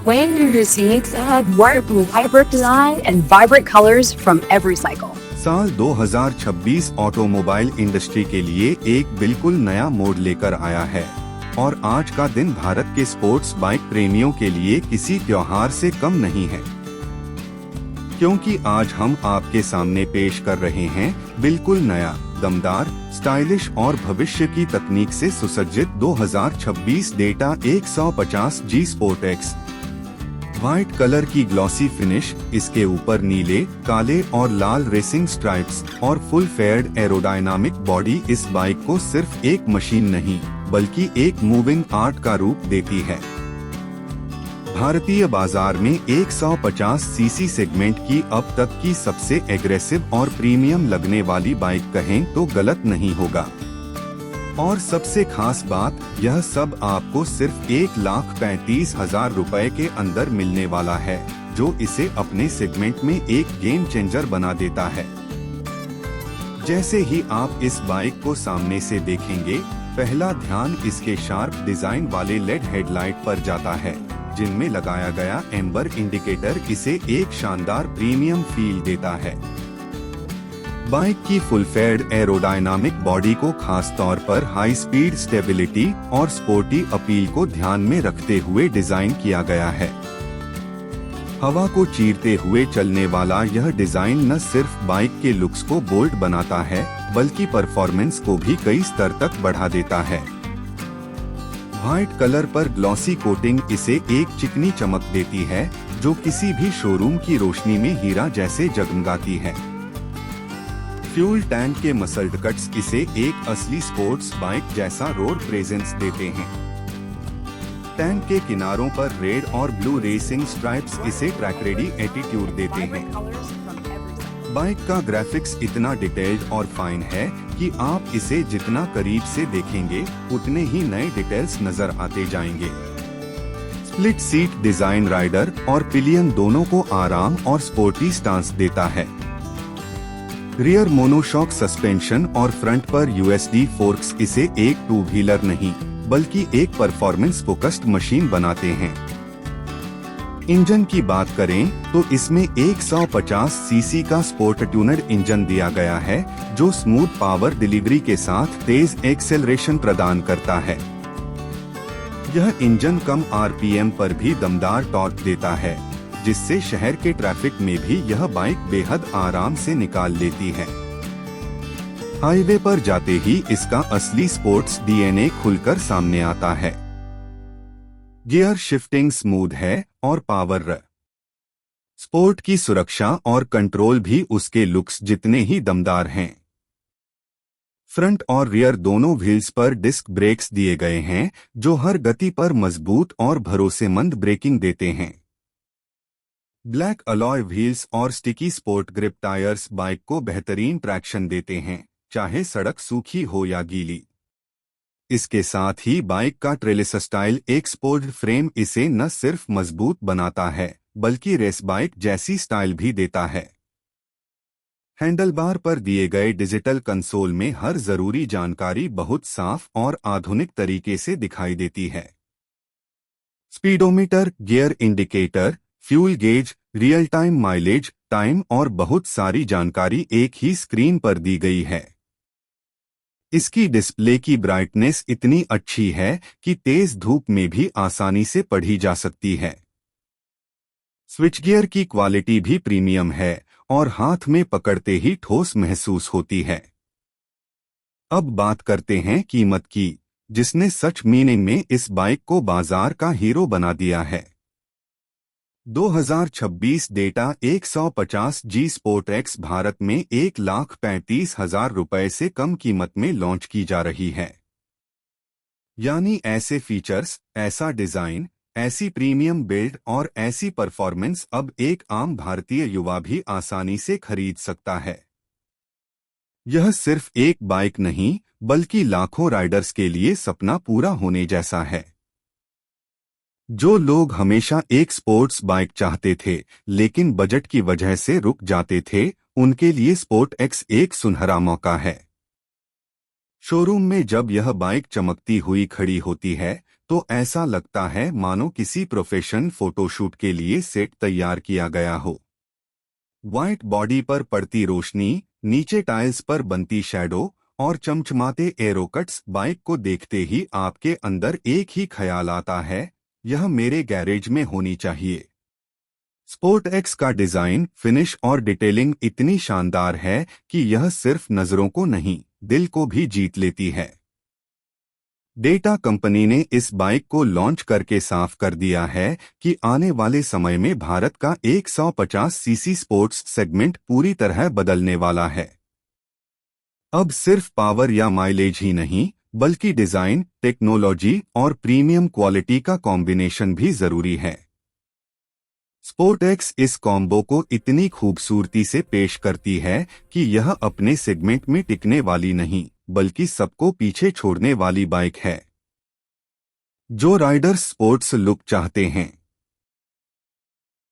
When you receive a wonderful hybrid design and vibrant colors from every cycle. साल 2026 automobile industry के लिए एक बिल्कुल नया मोड़ लेकर आया है और आज का दिन भारत के स्पोर्ट्स बाइक प्रेमियों के लिए किसी त्योहार से कम नहीं है, क्योंकि आज हम आपके सामने पेश कर रहे हैं बिल्कुल नया, दमदार, स्टाइलिश और भविष्य की तकनीक से सुसज्जित 2026 data 150G sport x. White colour की ग्लॉसी फिनिश, इसके ऊपर नीले, काले और लाल रेसिंग स्ट्राइप्स और फुल फेयर्ड एरोडायनामिक बॉडी इस बाइक को सिर्फ एक मशीन नहीं बल्कि एक मूविंग आर्ट का रूप देती है। भारतीय बाजार में 150 सीसी सेगमेंट की अब तक की सबसे एग्रेसिव और प्रीमियम लगने वाली बाइक कहें तो गलत नहीं होगा। और सबसे खास बात, यह सब आपको सिर्फ 1,35,000 रुपए के अंदर मिलने वाला है, जो इसे अपने सेगमेंट में एक गेम चेंजर बना देता है। जैसे ही आप इस बाइक को सामने से देखेंगे, पहला ध्यान इसके शार्प डिजाइन वाले लेड हेडलाइट पर जाता है, जिनमें लगाया गया एम्बर इंडिकेटर इसे एक शानदार प्रीमियम फील देता है। बाइक की फुल फेयर्ड एरोडायनामिक बॉडी को खास तौर पर हाई स्पीड स्टेबिलिटी और स्पोर्टी अपील को ध्यान में रखते हुए डिजाइन किया गया है। हवा को चीरते हुए चलने वाला यह डिजाइन न सिर्फ बाइक के लुक्स को बोल्ड बनाता है, बल्कि परफॉर्मेंस को भी कई स्तर तक बढ़ा देता है। व्हाइट कलर पर ग्लॉसी कोटिंग इसे एक चिकनी चमक देती है, जो किसी भी शोरूम की रोशनी में हीरा जैसे जगमगाती है। फ्यूल टैंक के मसल्ड कट्स इसे एक असली स्पोर्ट्स बाइक जैसा रोड प्रेजेंस देते हैं। टैंक के किनारों पर रेड और ब्लू रेसिंग स्ट्राइप्स इसे ट्रैक रेडी एटीट्यूड देते हैं। बाइक का ग्राफिक्स इतना डिटेल्ड और फाइन है कि आप इसे जितना करीब से देखेंगे उतने ही नए डिटेल्स नजर आते जाएंगे। स्प्लिट सीट डिजाइन राइडर और पिलियन दोनों को आराम और स्पोर्टी स्टांस देता है। रियर मोनोशॉक सस्पेंशन और फ्रंट पर यूएसडी फोर्क्स इसे एक टू व्हीलर नहीं बल्कि एक परफॉर्मेंस फोकस्ड मशीन बनाते हैं। इंजन की बात करें तो इसमें 150 सीसी का स्पोर्ट ट्यूनर इंजन दिया गया है, जो स्मूथ पावर डिलीवरी के साथ तेज एक्सेलरेशन प्रदान करता है। यह इंजन कम आरपीएम पर भी दमदार टॉर्क देता है, जिससे शहर के ट्रैफिक में भी यह बाइक बेहद आराम से निकाल लेती है। हाईवे पर जाते ही इसका असली स्पोर्ट्स डीएनए खुलकर सामने आता है। गियर शिफ्टिंग स्मूथ है और पावर स्पोर्ट की सुरक्षा और कंट्रोल भी उसके लुक्स जितने ही दमदार हैं। फ्रंट और रियर दोनों व्हील्स पर डिस्क ब्रेक्स दिए गए हैं, जो हर गति पर मजबूत और भरोसेमंद ब्रेकिंग देते हैं। ब्लैक अलॉय व्हील्स और sticky sport grip tyres bike को बेहतरीन ट्रैक्शन देते हैं, चाहे सड़क सूखी हो या गीली। इसके साथ ही बाइक का ट्रेलिस स्टाइल एक्सपोज्ड फ्रेम इसे न सिर्फ मजबूत बनाता है बल्कि रेस बाइक जैसी स्टाइल भी देता है। हैंडलबार पर दिए गए डिजिटल कंसोल में हर जरूरी जानकारी बहुत साफ और आधुनिक तरीके से दिखाई देती है। Speedometer, gear indicator, fuel gauge, real time mileage, time और बहुत सारी जानकारी एक ही स्क्रीन पर दी गई है। इसकी डिस्प्ले की ब्राइटनेस इतनी अच्छी है कि तेज धूप में भी आसानी से पढ़ी जा सकती है। स्विच गियर की क्वालिटी भी प्रीमियम है और हाथ में पकड़ते ही ठोस महसूस होती है। अब बात करते हैं कीमत की, जिसने सच मीनिंग में इस बाइक को बाजार का हीरो बना दिया है। 2026 data 150G sport x Bharat में 1,35,000 रुपए से कम कीमत में लॉन्च की जा रही है। यानी ऐसे फीचर्स, ऐसा डिजाइन, ऐसी प्रीमियम बिल्ड और ऐसी परफॉर्मेंस अब एक आम भारतीय युवा भी आसानी से खरीद सकता है। यह सिर्फ एक बाइक नहीं बल्कि लाखों राइडर्स के लिए सपना पूरा होने जैसा है। जो लोग हमेशा एक स्पोर्ट्स बाइक चाहते थे लेकिन बजट की वजह से रुक जाते थे, उनके लिए स्पोर्ट एक्स एक सुनहरा मौका है। शोरूम में जब यह बाइक चमकती हुई खड़ी होती है तो ऐसा लगता है मानो किसी प्रोफेशनल फोटोशूट के लिए सेट तैयार किया गया हो। व्हाइट बॉडी पर पड़ती रोशनी, नीचे टाइल्स पर बनती शैडो और चमचमाते एरोकट्स बाइक को देखते ही आपके अंदर एक ही ख्याल आता है, यह मेरे गैरेज में होनी चाहिए। स्पोर्ट एक्स का डिजाइन, फिनिश और डिटेलिंग इतनी शानदार है कि यह सिर्फ नजरों को नहीं, दिल को भी जीत लेती है। डेटा कंपनी ने इस बाइक को लॉन्च करके साफ कर दिया है कि आने वाले समय में भारत का 150 सीसी स्पोर्ट्स सेगमेंट पूरी तरह बदलने वाला है। अब सिर्फ पावर या माइलेज ही नहीं, बल्कि डिजाइन, टेक्नोलॉजी और प्रीमियम क्वालिटी का कॉम्बिनेशन भी जरूरी है। स्पोर्ट एक्स इस कॉम्बो को इतनी खूबसूरती से पेश करती है कि यह अपने सेगमेंट में टिकने वाली नहीं, बल्कि सबको पीछे छोड़ने वाली बाइक है। जो राइडर्स स्पोर्ट्स लुक चाहते हैं,